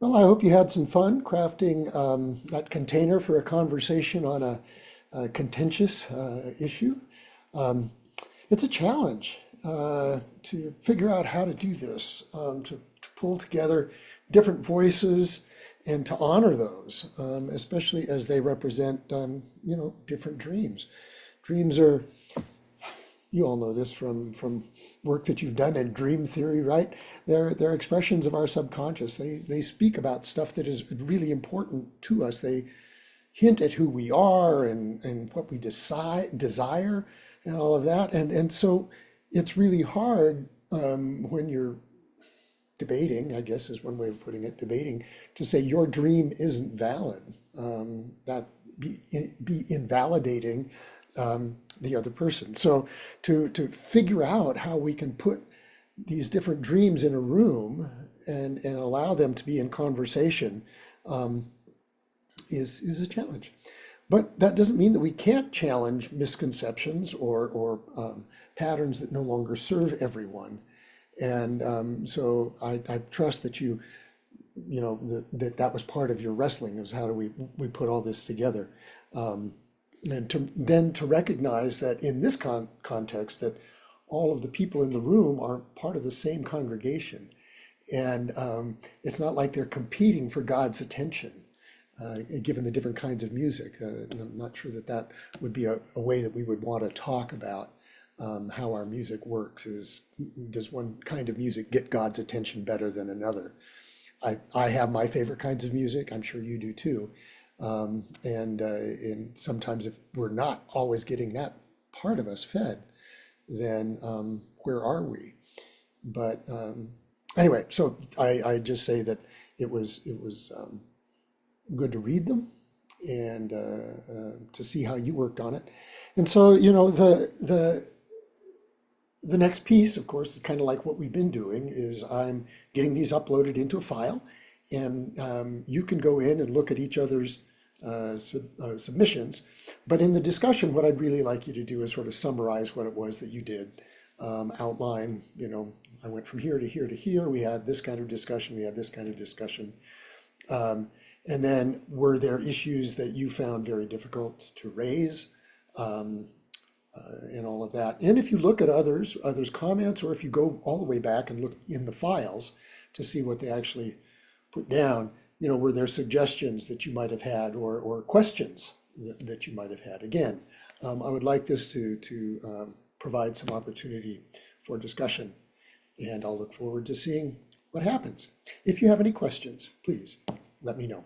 Well, I hope you had some fun crafting that container for a conversation on a contentious issue. Um, it's a challenge to figure out how to do this, to pull together different voices and to honor those, especially as they represent, different dreams. Dreams are, you all know this from work that you've done in dream theory, right? They're expressions of our subconscious. They speak about stuff that is really important to us. They hint at who we are and what we desire and all of that. And so it's really hard when you're debating, I guess is one way of putting it, debating, to say your dream isn't valid. That be invalidating the other person. So to figure out how we can put these different dreams in a room and allow them to be in conversation is a challenge. But that doesn't mean that we can't challenge misconceptions or patterns that no longer serve everyone. And so I trust that that was part of your wrestling, is how do we put all this together. And then to recognize that in this context, that all of the people in the room are part of the same congregation. And it's not like they're competing for God's attention, given the different kinds of music. I'm not sure that that would be a way that we would want to talk about how our music works. Does one kind of music get God's attention better than another? I have my favorite kinds of music. I'm sure you do too. And sometimes if we're not always getting that part of us fed, then where are we? But anyway, so I just say that it was good to read them and to see how you worked on it. And so the next piece, of course, is kind of like what we've been doing, is I'm getting these uploaded into a file, and you can go in and look at each other's submissions. But in the discussion, what I'd really like you to do is sort of summarize what it was that you did, outline, I went from here to here to here. We had this kind of discussion. We had this kind of discussion. And then were there issues that you found very difficult to raise? And all of that. And if you look at others' comments, or if you go all the way back and look in the files to see what they actually put down, were there suggestions that you might have had, or questions that you might have had? Again, I would like this to provide some opportunity for discussion, and I'll look forward to seeing what happens. If you have any questions, please let me know.